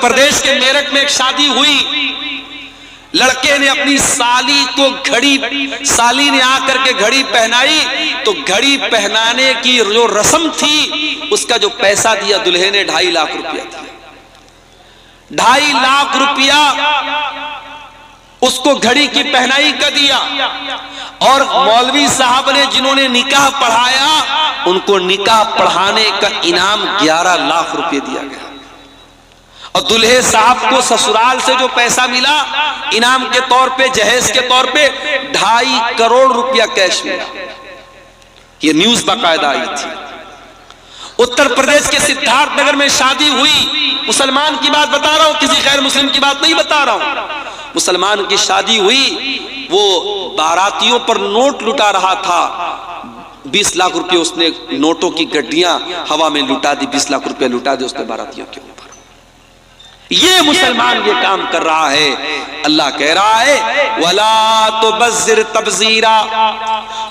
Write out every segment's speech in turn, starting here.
प्रदेश के मेरठ में एक शादी हुई। लड़के ने अपनी साली को साली ने आकर के घड़ी पहनाई, तो घड़ी पहनाने की जो रस्म थी उसका जो पैसा दिया दुल्हे ने 2.5 लाख रुपया दिया। 2.5 लाख रुपया उसको घड़ी की पहनाई का दिया। और मौलवी साहब ने जिन्होंने निकाह पढ़ाया उनको निकाह पढ़ाने का इनाम 11 लाख रुपए दिया गया। और दुल्हे साहब को ससुराल से जो पैसा मिला इनाम के तौर पे, जहेज के तौर पे 2.5 करोड़ रुपया कैश मिला। ये न्यूज बाकायदा आई थी। उत्तर प्रदेश के सिद्धार्थनगर में शादी हुई। मुसलमान की बात बता रहा हूं, किसी गैर मुस्लिम की बात नहीं बता रहा हूं। मुसलमान की शादी हुई, वो बारातियों पर नोट लुटा रहा था। 20 लाख रुपए उसने नोटों की गड्डियां हवा में लुटा दी, 20 लाख रुपए लुटा दी उसने बारातियों के ऊपर। ये मुसलमान ये काम कर रहा है। अल्लाह कह रहा है वला तुबज़िर तबज़ीरा,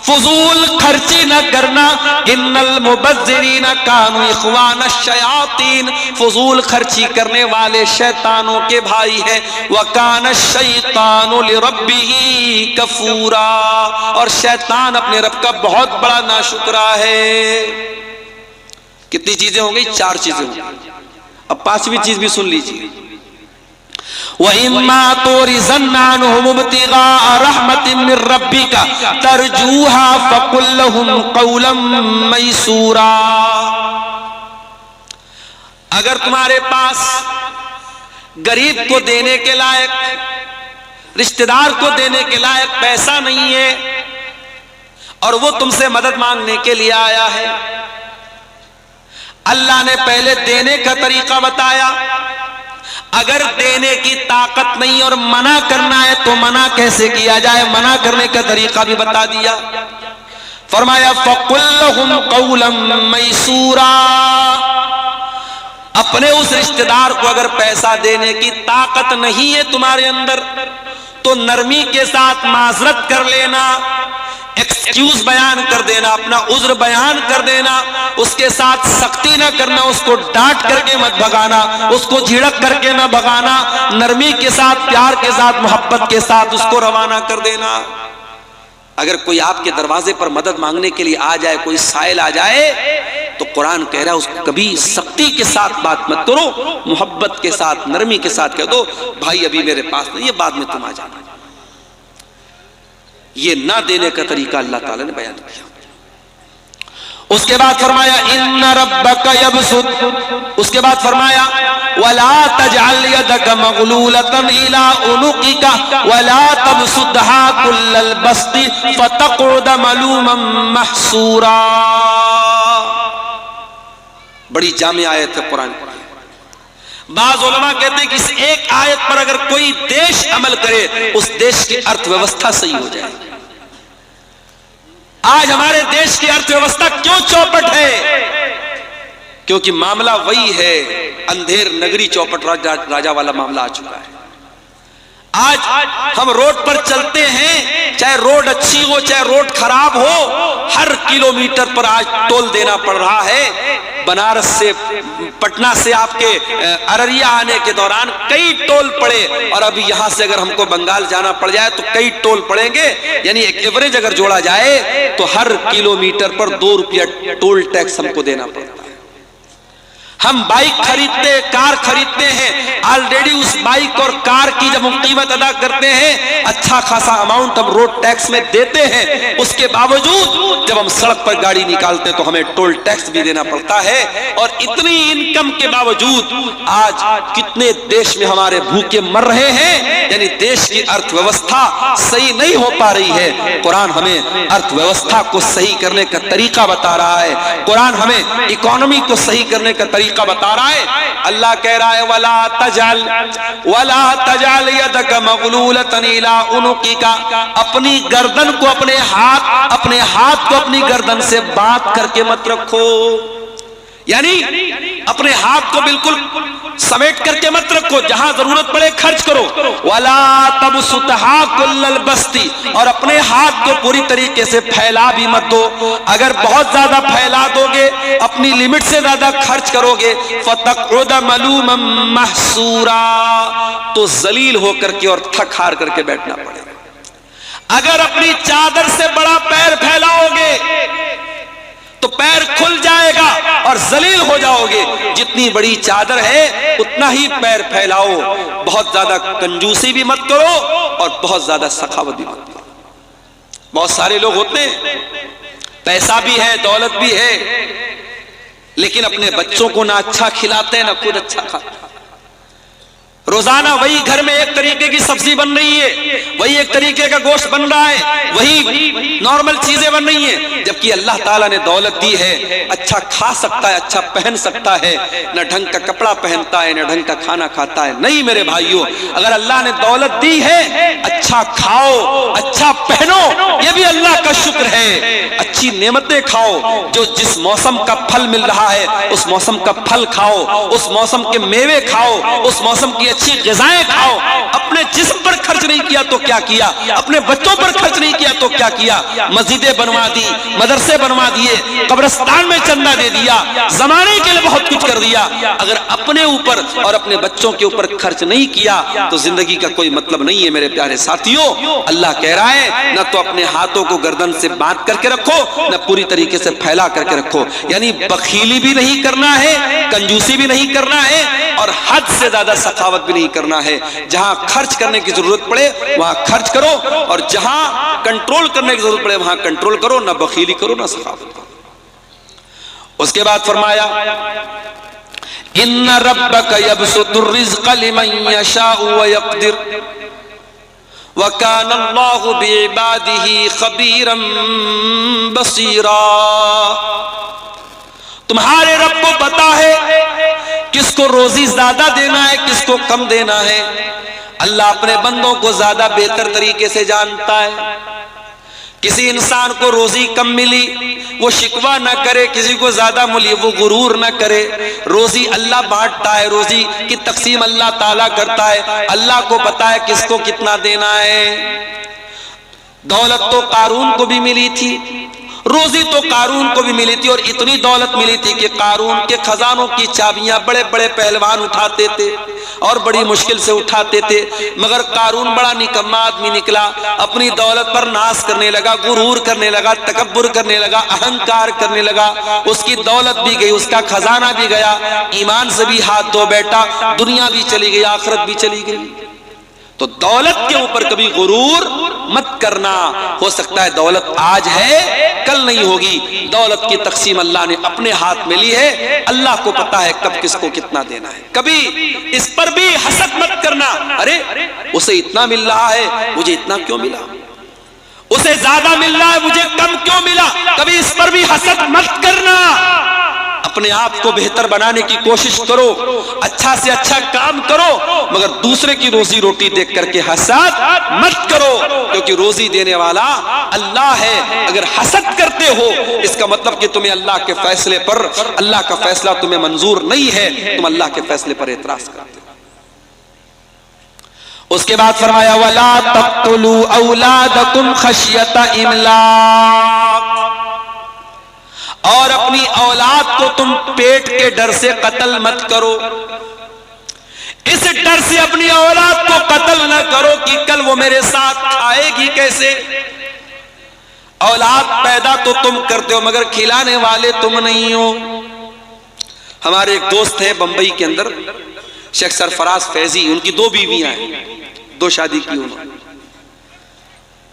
फजूल खर्ची न करना, इन्नल मुबज़्ज़िरीना कानू इख़वान शयातीन, फजूल खर्ची करने वाले शैतानों के भाई हैं। व कान शैतानु लिरब्बिही कफूरा, और शैतान अपने रब का बहुत बड़ा नाशुक्रा है। कितनी चीजें हो गई? 4 चीजें हो गई। अब 5वीं चीज भी सुन लीजिए। वइम्मा तुरिज़न्ना अन्हुम इब्तिग़ाअ रहमतिन मिन रब्बिका तरजूहा फक़ुल लहुम क़ौलन मयसूरा। अगर तुम्हारे पास गरीब को देने के लायक, रिश्तेदार को देने के लायक पैसा नहीं है और वो तुमसे मदद मांगने के लिए आया है, अल्लाह ने पहले देने का तरीका बताया। अगर देने की ताकत नहीं और मना करना है तो मना कैसे किया जाए, मना करने का तरीका भी बता दिया। फरमाया फ़क़ुल लहुम क़ौलन मयसूरा, अपने उस रिश्तेदार को अगर पैसा देने की ताकत नहीं है तुम्हारे अंदर तो नरमी के साथ माजरत कर लेना, एक्सक्यूज बयान कर देना, अपना उज्र बयान कर देना, उसके साथ सख्ती ना करना, उसको डांट करके मत भगाना, उसको झिड़क करके ना भगाना, नरमी के साथ, प्यार के साथ, मोहब्बत के साथ उसको रवाना कर देना। अगर कोई आपके दरवाजे पर मदद मांगने के लिए आ जाए, कोई साइल आ जाए, तो कुरान कह रहा है उसको कभी सख्ती के साथ बात मत करो, मोहब्बत के साथ, नरमी के साथ कह दो भाई अभी मेरे पास नहीं, ये बाद में तुम आ जाना। ये ना देने का तरीका अल्लाह ताला ने बयान किया। उसके बाद फरमाया इन्ना रब्बका यबसुत, उसके बाद फरमाया वला तजअल यदका मगलूलतन इला उनुकिका वला तबसुतहा कुल्लल बस्ति फतक़उद मलूमन महसूरा। बड़ी जामे आयत है कुरान की। बाज़ उलमा कहते हैं कि इस एक आयत पर अगर कोई देश अमल करे उस देश की अर्थव्यवस्था सही हो जाए। आज हमारे देश की अर्थव्यवस्था क्यों चौपट है? क्योंकि मामला वही है, अंधेर नगरी चौपट राजा वाला मामला आ चुका है। आज हम रोड पर चलते हैं, चाहे रोड अच्छी हो चाहे रोड खराब हो, हर किलोमीटर पर आज टोल देना पड़ रहा है। बनारस से, पटना से आपके अररिया आने के दौरान कई टोल पड़े, और अभी यहां से अगर हमको बंगाल जाना पड़ जाए तो कई टोल पड़ेंगे। यानी एक एवरेज अगर जोड़ा जाए तो हर किलोमीटर पर 2 रुपया टोल टैक्स हमको देना पड़ता है। हम बाइक खरीदते, कार खरीदते हैं, ऑलरेडी उस बाइक और कार की जब हम कीमत अदा करते हैं अच्छा खासा अमाउंट हम रोड टैक्स में देते हैं। उसके बावजूद जब हम सड़क पर गाड़ी निकालते हैं तो हमें टोल टैक्स भी देना पड़ता है। और इतनी इनकम के बावजूद आज कितने देश में हमारे भूखे मर रहे हैं। यानी देश की अर्थव्यवस्था सही नहीं हो पा रही है। कुरान हमें अर्थव्यवस्था को सही करने का तरीका बता रहा है, कुरान हमें इकोनॉमी को सही करने का तरीका बता रहा है। अल्लाह कह रहा है वला तजअल यदका मगलूलतन इला उनुकिका, अपनी गर्दन को अपने हाथ को अपनी गर्दन से बांध करके मत रखो। यानी अपने हाथ को बिल्कुल समेट करके मत रखो, जहां जरूरत पड़े खर्च करो। वला तबसुतहा कुल्लल बस्ती, और अपने हाथ को पूरी तरीके से फैला भी मत दो। अगर बहुत ज्यादा फैला दोगे, अपनी लिमिट से ज्यादा खर्च करोगे, फतक़उद मलूमम महसूरा, तो जलील होकर के और थक हार करके बैठना पड़ेगा। अगर अपनी चादर से बड़ा पैर फैलाओगे तो पैर खुल जाएगा और जलील हो जाओगे। जितनी बड़ी चादर है उतना ही पैर फैलाओ। बहुत ज्यादा कंजूसी भी मत करो और बहुत ज्यादा सखावत भी मत करो। बहुत सारे लोग होते हैं, पैसा भी है, दौलत भी है, लेकिन अपने बच्चों को ना अच्छा खिलाते हैं ना खुद अच्छा खाते हैं। रोजाना वही घर में एक तरीके की सब्जी बन रही है, वही एक तरीके का गोश्त बन रहा है, वही नॉर्मल चीजें बन रही हैं, जबकि अल्लाह ताला ने दौलत दी है, अच्छा खा सकता है, अच्छा पहन सकता है, न ढंग का कपड़ा पहनता है, न ढंग का खाना खाता है। नहीं मेरे भाइयों, अगर अल्लाह ने दौलत दी है, अच्छा खाओ, अच्छा पहनो, ये भी अल्लाह का शुक्र है। अच्छी नेमतें खाओ, जो जिस मौसम का फल मिल रहा है उस मौसम का फल खाओ, उस मौसम के मेवे खाओ, उस मौसम की अच्छी ग़िज़ाएं खाओ। अपने जिस्म पर खर्च नहीं किया तो क्या किया, अपने बच्चों पर खर्च नहीं किया तो क्या किया। मस्जिदें बनवा दी, मदरसे बनवा दिए, कब्रिस्तान में चंदा दे दिया, जमाने के लिए बहुत कुछ कर दिया। अगर अपने ऊपर और अपने बच्चों के ऊपर खर्च नहीं किया तो जिंदगी का कोई मतलब नहीं है मेरे प्यारे साथियों। अल्लाह कह रहा है, न तो अपने हाथों को गर्दन से बांध करके रखो, न पूरी तरीके से फैला करके रखो। यानी बखीली भी नहीं करना है, कंजूसी भी नहीं करना है, और हद से ज्यादा सखावत भी नहीं करना है। जहां खर्च करने की जरूरत पड़े वहां खर्च करो, और जहां कंट्रोल करने की जरूरत पड़े वहां कंट्रोल करो, ना बखीली करो ना सखावत करो। उसके बाद फरमाया, इन्ना रब्बका यबसुतुर रिज़्क़ लिमन यशाउ व यक़दिर व काना अल्लाहु बिइबादिही खबीरन बसीरा। तुम्हारे रब को पता है किसको रोजी ज्यादा देना है, किसको कम देना है। अल्लाह अपने बंदों को ज्यादा बेहतर तरीके से जानता है। किसी इंसान को रोजी कम मिली वो शिकवा ना करे, किसी को ज्यादा मिली वो गुरूर ना करे। रोजी अल्लाह बांटता है, रोजी की तकसीम अल्लाह ताला करता है। अल्लाह को पता है किसको कितना देना है। दौलत तो कारून को भी मिली थी, रोजी तो कारून को भी मिली थी, और इतनी दौलत मिली थी कि कारून के खजानों की चाबियां बड़े बड़े पहलवान उठाते थे और बड़ी मुश्किल से उठाते थे। मगर कारून बड़ा निकम्मा आदमी निकला, अपनी दौलत पर नाश करने लगा, गुरूर करने लगा, तकब्बुर करने लगा, अहंकार करने लगा। उसकी दौलत भी गई, उसका खजाना भी गया, ईमान से भी हाथ धो बैठा, दुनिया भी चली गई, आखिरत भी चली गई। तो दौलत के ऊपर कभी गुरूर मत करना। हो सकता है दौलत आज है कल नहीं होगी। दौलत की तकसीम अल्लाह ने अपने हाथ में ली है, अल्लाह को पता है कब किसको कितना देना है। कभी इस पर भी हसद मत करना, अरे उसे इतना मिल रहा है मुझे इतना क्यों मिला, उसे ज्यादा मिल रहा है मुझे कम क्यों मिला। कभी इस पर भी हसद मत करना। अपने आप को बेहतर बनाने की कोशिश करो, अच्छा से अच्छा काम करो, मगर दूसरे की रोजी रोटी देख करके हसद मत करो, क्योंकि रोजी देने वाला अल्लाह है। अगर हसद करते हो इसका मतलब कि तुम्हें अल्लाह के फैसले पर, अल्लाह का फैसला तुम्हें मंजूर नहीं है, तुम अल्लाह के फैसले पर एतराज करते हो। उसके बाद फरमाया, वला तक़्तुलू औलादकुम खशियता इमलाक, और अपनी औलाद को तुम पेट के डर से कत्ल मत करो। इस डर से अपनी औलाद को कत्ल न करो कि कल वो मेरे साथ खाएगी कैसे। औलाद पैदा तो तुम करते हो मगर खिलाने वाले तुम नहीं हो। हमारे एक दोस्त हैं बंबई के अंदर, शेख सरफराज फैजी, उनकी 2 बीवियां हैं, 2 शादी की उन्होंने।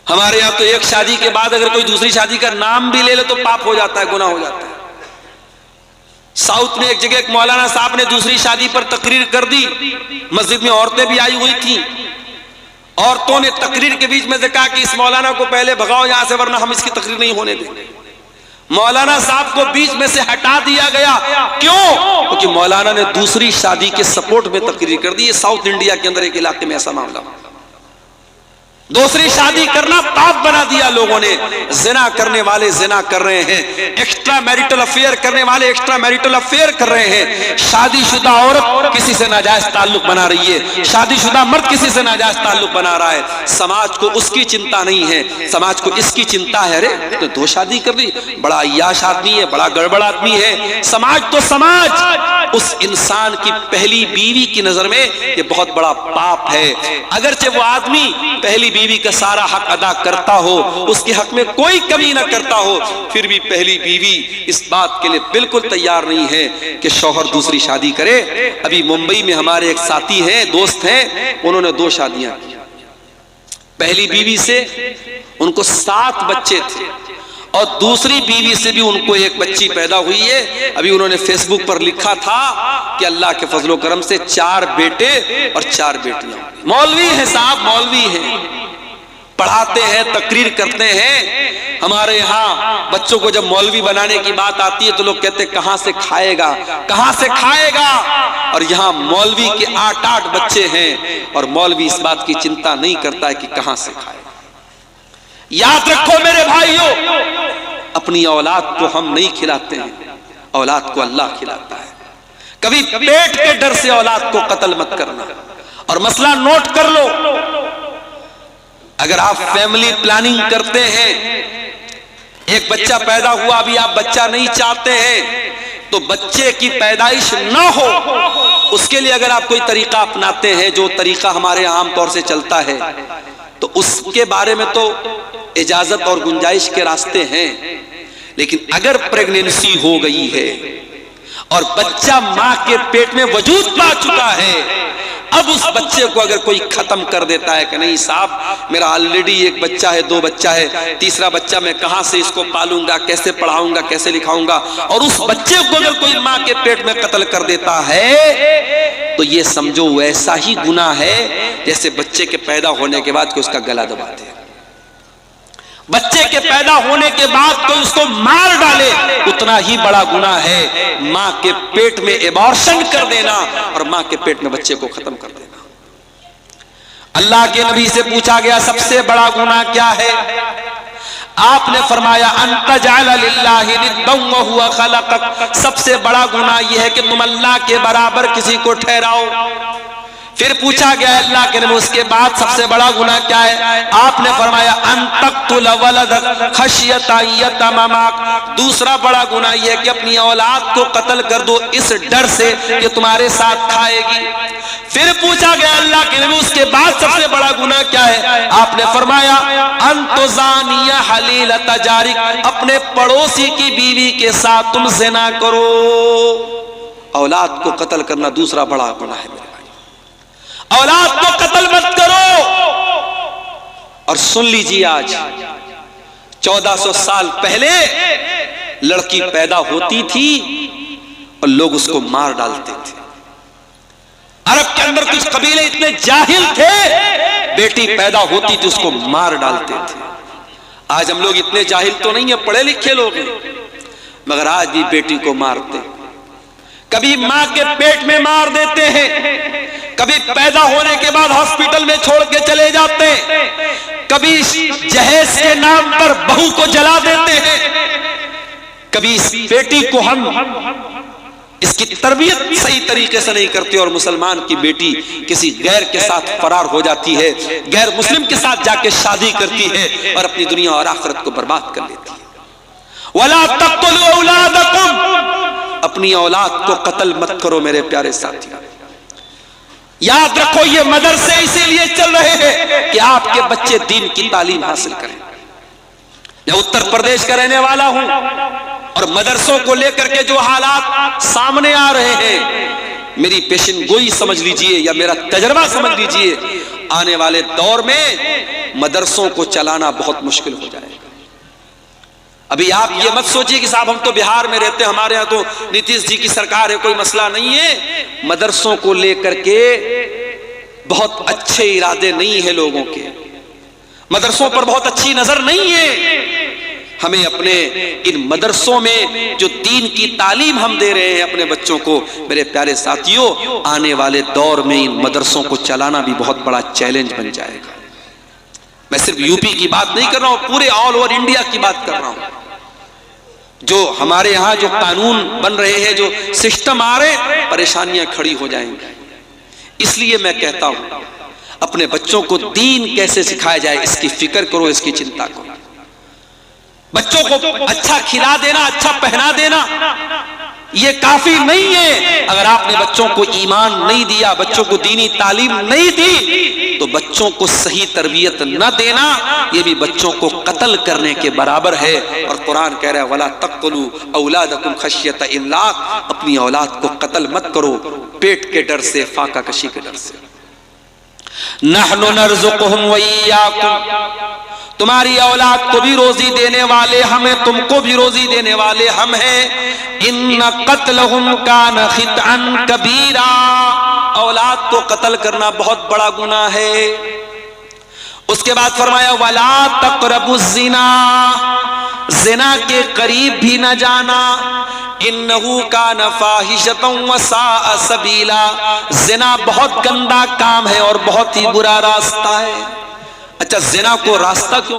हमारे यहाँ तो एक शादी के बाद अगर कोई दूसरी शादी का नाम भी ले ले तो पाप हो जाता है, गुनाह हो जाता है। साउथ में एक जगह एक मौलाना साहब ने दूसरी शादी पर तकरीर कर दी, मस्जिद में औरतें भी आई हुई थी। औरतों ने तकरीर के बीच में से कहा कि इस मौलाना को पहले भगाओ यहाँ से, वरना हम इसकी तकरीर नहीं होने देंगे। मौलाना साहब को बीच में से हटा दिया गया। क्यों? क्योंकि मौलाना ने दूसरी शादी के सपोर्ट में तकरीर कर दी। साउथ इंडिया के अंदर एक इलाके में ऐसा मामला। दूसरी शादी करना पाप बना दिया लोगों ने। जिना करने वाले जिना कर रहे हैं, एक्स्ट्रा मैरिटल अफेयर करने वाले एक्स्ट्रा मैरिटल अफेयर कर रहे हैं, शादीशुदा औरत किसी से नाजायज ताल्लुक बना रही है, शादीशुदा मर्द किसी से नाजायज ताल्लुक बना रहा है। समाज को उसकी चिंता नहीं है, समाज को इसकी चिंता है, अरे तो दो शादी कर ली, बड़ा अय्याश आदमी है, बड़ा गड़बड़ आदमी है। समाज तो समाज उस इंसान की पहली बीवी की नजर में ये बहुत बड़ा पाप है। अगरचे वो आदमी पहली बीवी का सारा हक अदा करता हो, उसके हक में कोई कमी ना करता हो, फिर भी पहली बीवी इस बात के लिए बिल्कुल तैयार नहीं है कि शौहर दूसरी शादी करे। अभी मुंबई में हमारे एक साथी हैं, दोस्त हैं, उन्होंने 2 शादियां की। पहली बीवी से उनको 7 बच्चे थे और दूसरी बीवी से भी उनको एक बच्ची पैदा हुई है। अभी उन्होंने फेसबुक पर लिखा था कि अल्लाह के फजलो करम से 4 बेटे और 4 बेटियां। मौलवी हैं साहब, मौलवी हैं, पढ़ाते हैं, तकरीर करते हैं। हमारे यहाँ बच्चों को जब मौलवी बनाने की बात आती है तो लोग कहते हैं कहां से खाएगा, कहां से खाएगा। और यहाँ मौलवी के 8-8 बच्चे हैं और मौलवी इस बात की चिंता नहीं करता है कि कहां से खाएगा। याद रखो मेरे भाइयों, अपनी औलाद को हम नहीं खिलाते हैं, औलाद को अल्लाह खिलाता है। कभी पेट के डर से औलाद को कत्ल मत करना। और मसला नोट कर लो, अगर आप फैमिली प्लानिंग करते हैं, एक बच्चा पैदा हुआ, अभी आप बच्चा नहीं चाहते हैं, तो बच्चे की पैदाइश ना हो उसके लिए अगर आप कोई तरीका अपनाते हैं, जो तरीका हमारे आम तौर से चलता है, तो उसके बारे में तो इजाजत और गुंजाइश के रास्ते हैं। लेकिन अगर प्रेगनेंसी हो गई है और बच्चा मां के पेट में वजूद पा चुका है, अब उस बच्चे को अगर कोई खत्म कर देता है कि नहीं साहब मेरा ऑलरेडी एक बच्चा है, 2 बच्चा है, तीसरा बच्चा मैं कहां से इसको पालूंगा, कैसे पढ़ाऊंगा, कैसे लिखाऊंगा, और उस बच्चे को अगर कोई मां के पेट में कत्ल कर देता है तो ये समझो वैसा ही गुनाह है जैसे बच्चे के पैदा होने के बाद कोई उसका गला दबाते हैं। बच्चे के पैदा होने के बाद कोई उसको मार डाले, उतना ही बड़ा गुनाह है मां के पेट में एबॉर्शन कर देना और मां के पेट में बच्चे को खत्म कर देना। अल्लाह के नबी से पूछा गया सबसे बड़ा गुनाह क्या है? आपने फरमाया अंत जअल लिल्लाहि निद्दन व हुवा खलक़क, सबसे बड़ा गुनाह यह है कि तुम अल्लाह के बराबर किसी को ठहराओ। फिर पूछा गया अल्लाह के नबी उसके बाद सबसे बड़ा गुनाह क्या है? आपने फरमाया अन तक़्तुल वलदक खशियत अन यतममक, दूसरा बड़ा गुनाह यह है कि अपनी औलाद को कत्ल कर दो इस डर से कि तुम्हारे साथ खाएगी। फिर पूछा गया अल्लाह के नबी उसके बाद सबसे बड़ा गुनाह क्या है? आपने फरमाया अन तुज़ानिया हलीलत जारिक, अपने पड़ोसी की बीवी के साथ तुम ज़िना करो। औलाद को कत्ल करना दूसरा बड़ा गुनाह है। औलाद को कत्ल मत करो। और सुन लीजिए, आज 1400 साल पहले लड़की पैदा होती थी और लोग उसको मार डालते थे। अरब के अंदर कुछ कबीले इतने जाहिल थे, बेटी पैदा होती थी उसको मार डालते थे। आज हम लोग इतने जाहिल तो नहीं है, पढ़े लिखे लोग हैं, मगर आज भी बेटी को मारते हैं। कभी मां के पेट में मार देते हैं, कभी पैदा होने के बाद हॉस्पिटल में छोड़ के चले जाते हैं, कभी जहेज के नाम पर बहू को जला देते हैं, कभी इस बेटी को हम इसकी तरबियत सही तरीके से नहीं करते और मुसलमान की बेटी किसी गैर के साथ फरार हो जाती है, गैर मुस्लिम के साथ जाके शादी करती है और अपनी दुनिया और आखिरत को बर्बाद कर लेती है। वला तक़्तुलू औलादकुम, अपनी औलाद को कत्ल मत करो मेरे प्यारे साथियों। याद रखो ये मदरसे इसीलिए चल रहे हैं कि आपके बच्चे दीन की तालीम हासिल करें। मैं उत्तर प्रदेश का रहने वाला हूं और मदरसों को लेकर के जो हालात सामने आ रहे हैं, मेरी पेशिन गोई समझ लीजिए या मेरा तजर्बा समझ लीजिए, आने वाले दौर में मदरसों को चलाना बहुत मुश्किल हो जाएगा। अभी आप ये मत सोचिए कि साहब हम तो बिहार में रहते हैं, हमारे यहाँ तो नीतीश जी की सरकार है, कोई मसला नहीं है। मदरसों को लेकर के बहुत अच्छे इरादे नहीं है लोगों के, मदरसों पर बहुत अच्छी नजर नहीं है। हमें अपने इन मदरसों में जो दीन की तालीम हम दे रहे हैं अपने बच्चों को, मेरे प्यारे साथियों, आने वाले दौर में इन मदरसों को चलाना भी बहुत बड़ा चैलेंज बन जाएगा। मैं सिर्फ यूपी की बात नहीं कर रहा हूं, पूरे ऑल ओवर इंडिया की बात कर रहा हूं। जो हमारे यहां जो कानून बन रहे हैं, जो सिस्टम आ रहे, परेशानियां खड़ी हो जाएंगी। इसलिए मैं कहता हूं अपने बच्चों को दीन कैसे सिखाया जाए इसकी फिक्र करो, इसकी चिंता करो। बच्चों को अच्छा खिला देना, अच्छा पहना देना ये काफी नहीं है। अगर आपने बच्चों को ईमान नहीं दिया, बच्चों को दीनी तालीम नहीं दी, तो बच्चों को सही तरबियत न देना ये भी बच्चों को कत्ल करने के बराबर है। और कुरान कह रहा है वला तक़्तुलू औलादकुम खश्यत इमलाक, अपनी औलाद को कत्ल मत करो पेट के डर से, फाका कशी के डर से। नहनु नर्ज़ुकुहुम व इय्याकुम, तुम्हारी औलाद को भी रोजी देने वाले हम हैं, तुमको भी रोजी देने वाले हम हैं। इन्न क़त्लहुम कान ख़ितअन कबीरा, औलाद को कत्ल करना बहुत बड़ा गुनाह है। उसके बाद फरमाया वला तक़रबुज़्ज़िना, ज़िना के करीब भी न जाना। इन्नहु कान फ़ाहिशतन व साअ सबीला, ज़िना बहुत गंदा काम है और बहुत ही बुरा रास्ता है। अच्छा, ज़िना को रास्ता क्यों